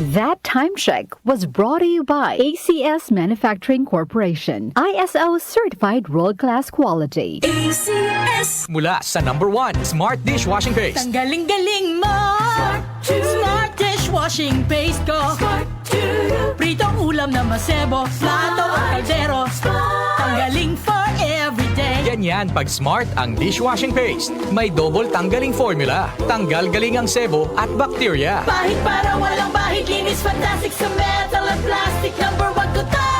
That time check was brought to you by ACS Manufacturing Corporation, ISO certified world-class quality. ACS! Mula sa #1 Smart Dishwashing Paste. Tanggaling-galing mo! Smart dishwashing paste ko! Pritong ulam na masebo, plato o kaldero. Tanggaling for everyday. Ganyan pag Smart ang dishwashing paste. May double tanggaling formula. Tanggal galing ang sebo at bakterya. Bahid para walang bahid, linis fantastic sa metal at plastic. #1 ko to!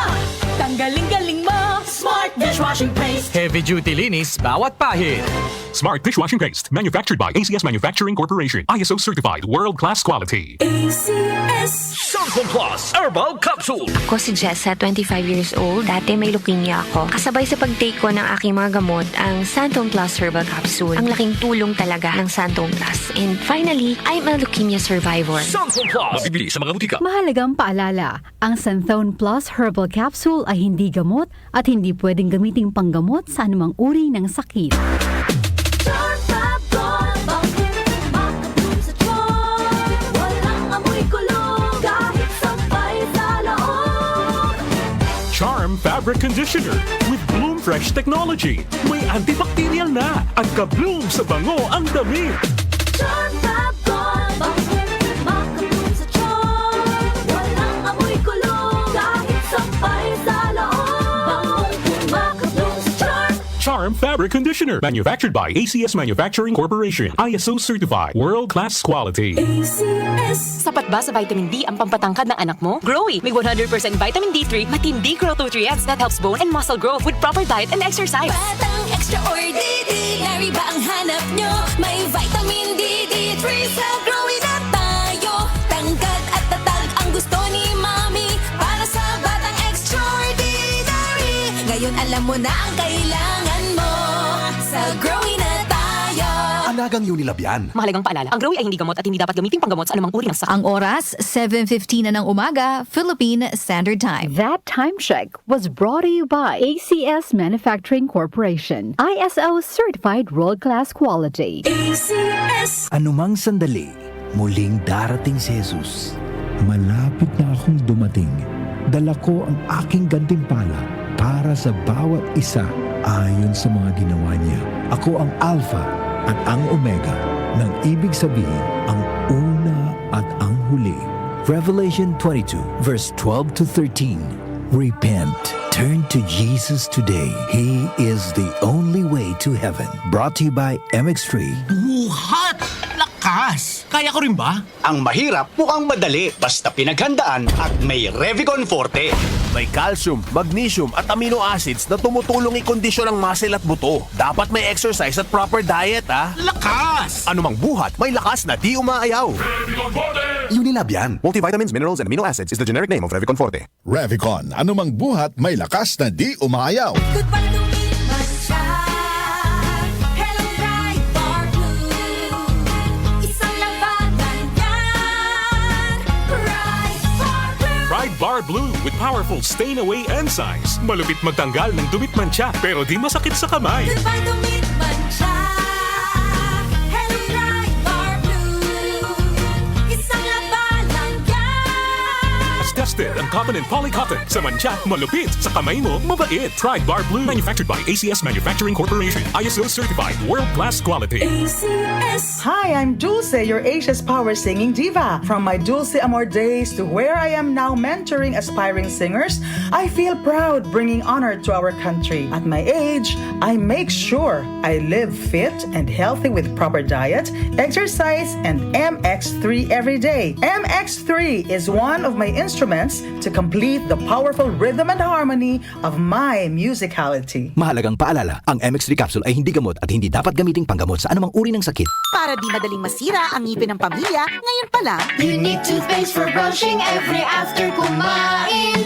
Tanggaling-galing mo! Smart dishwashing paste. Heavy duty linis bawat pahid. Smart Dishwashing Paste, manufactured by ACS Manufacturing Corporation. ISO certified, world-class quality. ACS! Santon Plus Herbal Capsule. Ako si Jessa, 25 years old. Dati may leukemia ako. Kasabay sa pag-take ko ng aking mga gamot, ang Santon Plus Herbal Capsule. Ang laking tulong talaga ng Santon Plus. And finally, I'm a leukemia survivor. Santon Plus. Mabibili sa mga butika. Mahalagang paalala, ang Santhone Plus Herbal Capsule ay hindi gamot at hindi pwedeng gamiting panggamot sa anumang uri ng sakit. Charm Fabric Conditioner with Bloom Fresh Technology. May antibacterial na at ka-bloom sa bango ang damit. Charm Fabric Conditioner, manufactured by ACS Manufacturing Corporation. ISO certified, world-class quality. ACS! Sapat ba sa vitamin D ang pampatangkad ng anak mo? Growy! May 100% vitamin D3, matindi growth nutrients that helps bone and muscle growth with proper diet and exercise. Batang extraordinary ba ang hanap nyo? May vitamin D3 sa Growy na tayo. Tangkad at tatag ang gusto ni Mami para sa batang extraordinary. Ngayon alam mo na ang kailangan mo sa Growy na tayo. Alagang Unilab yan. Mahalagang paalala, ang Growy ay hindi gamot at hindi dapat gamiting panggamot sa anumang uri ng sakit. Ang oras, 7:15 na ng umaga, Philippine Standard Time. That time check was brought to you by ACS Manufacturing Corporation, ISO certified world-class quality. ACS! Anumang sandali, muling darating si Jesus. Malapit na akong dumating. Dala ko ang aking gantimpala para sa bawat isa ayon sa mga ginawa niya. Ako ang Alpha at ang Omega, nang ibig sabihin ang una at ang huli. Revelation 22 verse 12 to 13. Repent. Turn to Jesus today. He is the only way to heaven. Brought to you by MX3. Buhat! Lakas! Kaya ko rin ba? Ang mahirap mukhang madali basta pinaghandaan at may Revicon Forte. May calcium, magnesium at amino acids na tumutulong i-kondisyon ang muscle at buto. Dapat may exercise at proper diet, ha? Lakas! Anumang buhat, may lakas na di umaayaw. Unilab yan. Multivitamins, minerals, and amino acids is the generic name of Revicon Forte. Revicon, anumang buhat may lakas na di umaayaw. Goodbye lumipas siya. Hello, Pride Bar Blue. Isang labanan yan. Pride Bar Blue. Pride Bar Blue with powerful stain-away enzymes. Malupit magtanggal ng dumit mancha pero di masakit sa kamay. Goodbye lumipas siya. Hello, Pride Bar Blue. Isang labanan yan. As tested ang cotton and polycotton. Sa mancha, malupit. Sa kamay mo, mabait. Pride Bar Blue. Manufactured by ACS Manufacturing Corporation. ISO certified, world-class quality. ACS. Hi, I'm Dulce, your Asia's power singing diva. From my Dulce Amor days to where I am now mentoring aspiring singers, I feel proud bringing honor to our country. At my age, I make sure I live fit and healthy with proper diet, exercise, and MX3 every day. MX3 is one of my instruments to complete the powerful rhythm and harmony of my musicality. Mahalagang paalala, ang MX3 capsule ay hindi gamot at hindi dapat gamiting panggamot sa anumang uri ng sakit. Para di madaling masira ang ngipin ng pamilya, ngayon pa lang, Unique toothpaste for brushing every after kumain.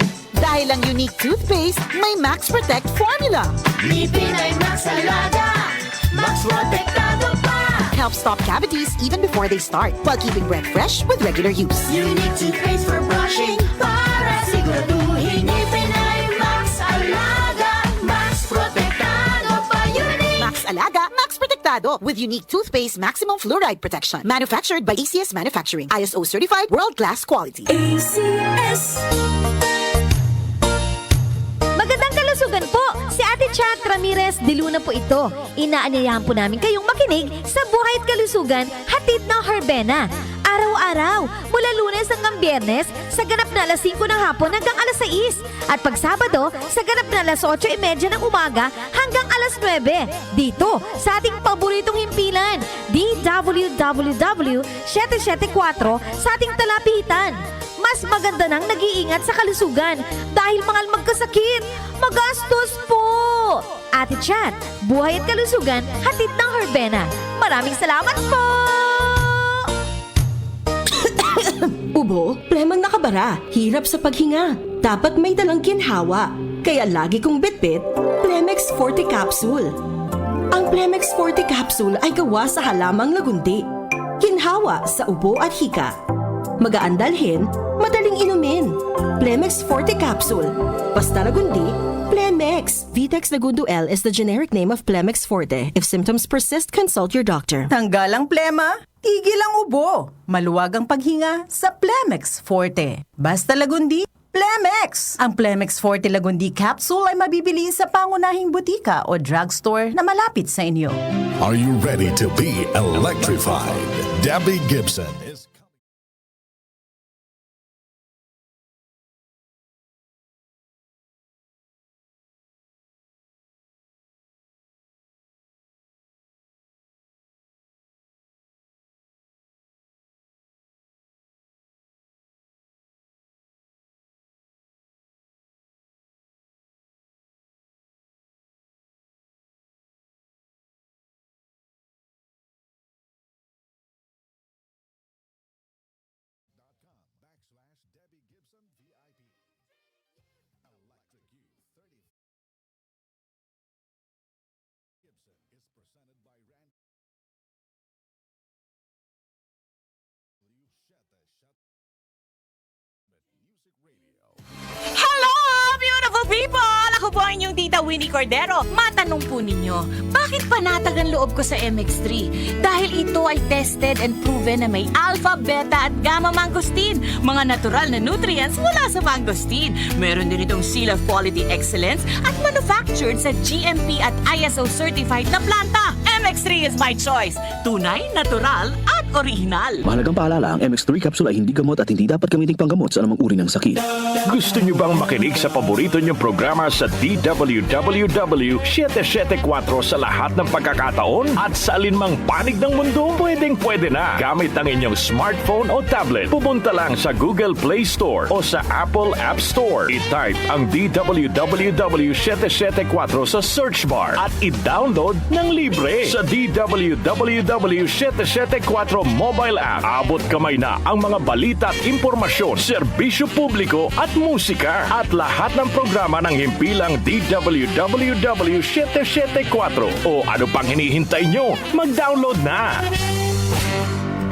dahil ang unique toothpaste, may Max Protect formula. Ngipin ay Max Alaga. Max Protektado pa. Helps stop cavities even before they start, while keeping breath fresh with regular use. Unique toothpaste for brushing para siguraduhin ngipin ay Max Alaga. Max Protektado pa. Unique. Max Alaga, Max Protect Protektado with unique toothpaste maximum fluoride protection. Manufactured by ACS Manufacturing. ISO certified world-class quality. ACS. Magandang kalusugan po! Si Ate Chat Ramirez de Luna po ito. Inaanyayahan po namin kayong makinig sa Buhay at Kalusugan, hatid ng Herbena. Araw-araw, mula Lunes hanggang Biyernes, sa ganap na alas 5 ng hapon hanggang alas 6. At pag Sabado, sa ganap na alas 8:30 ng umaga hanggang alas 9. Dito, sa ating paboritong himpilan, DWWW 774 sa ating talapitan. Mas maganda nang nag-iingat sa kalusugan dahil mahal magkasakit. Magastos po! Ate Chat, Buhay at Kalusugan, hatid ng Herbena. Maraming salamat po! Ubo, premang nakabara, hirap sa paghinga. Dapat may dalang ginhawa. Kaya lagi kong bitbit, Plemex Forte Capsule. Ang Plemex Forte Capsule ay gawa sa halamang lagundi. Ginhawa sa ubo at hika. Magaan dalhin, madaling inumin. Plemex Forte Capsule. Basta lagundi, Plemex. Vitex Lagundo L is the generic name of Plemex Forte. If symptoms persist, consult your doctor. Tanggal ang plema, tigil ang ubo. Maluwag ang paghinga sa Plemex Forte. Basta lagundi, Plemex! Ang Plemex Forte Lagundi Capsule ay mabibili sa pangunahing butika o drugstore na malapit sa inyo. Are you ready to be electrified? Debbie Gibson is... Hello, beautiful people! Ako po ang inyong tita Winnie Cordero. Matanong po ninyo, bakit panatag ang loob ko sa MX3? Dahil ito ay tested and proven na may alpha, beta at gamma mangosteen, mga natural na nutrients mula sa mangosteen. Meron din itong Seal of Quality Excellence at manufactured sa GMP at ISO certified na planta. MX3 is my choice. Tunay, natural at original. Mahalagang paalala, ang MX3 capsule ay hindi gamot at hindi dapat gamiting panggamot sa anumang uri ng sakit. Gusto niyo bang makinig sa paborito niyong programa sa DWWW 774 sa lahat ng pagkakataon at sa alinmang panig ng mundo? Pwedeng-pwede na. Gamit ang inyong smartphone o tablet. Pumunta lang sa Google Play Store o sa Apple App Store. I-type ang DWWW 774 sa search bar at i-download ng libre. Sa DWWW 774 mobile app, abot kamay na ang mga balita at impormasyon, serbisyo publiko at musika at lahat ng programa ng himpilang DWWW 774. O ano pang hinihintay nyo? Mag-download na!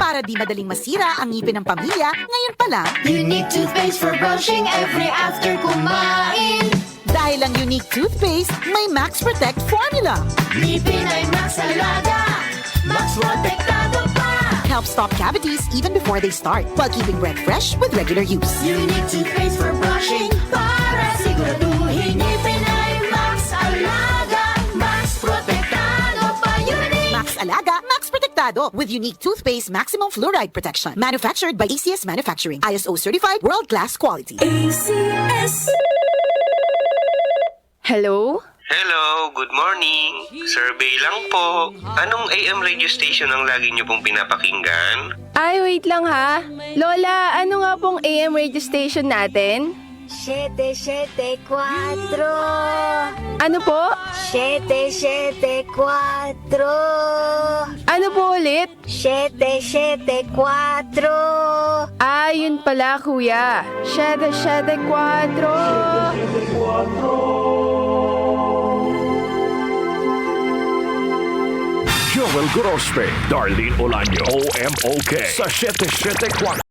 Para di madaling masira ang ngipin ng pamilya, ngayon pa lang, Unique toothpaste for brushing every after kumain. Dahil ang unique toothpaste, may Max Protect formula. Ngipin ay Max Alaga, Max Protektado pa. Helps stop cavities even before they start, while keeping breath fresh with regular use. Unique toothpaste for brushing para siguraduhin ngipin ay Max Alaga, Max Protektado pa. Unique Max Alaga, Max Protektado with unique toothpaste maximum fluoride protection. Manufactured by ACS Manufacturing. ISO certified world-class quality. ACS. Hello? Hello, good morning. Survey lang po. Anong AM radio station ang lagi niyo pong pinapakinggan? Ay, wait lang ha. Lola, ano nga pong AM radio station natin? 774. Ano po? 774. Ano po ulit? 774. Ah, yun pala kuya. 774. Joel Grospe, Darlene Olaño, OMOK sa 774.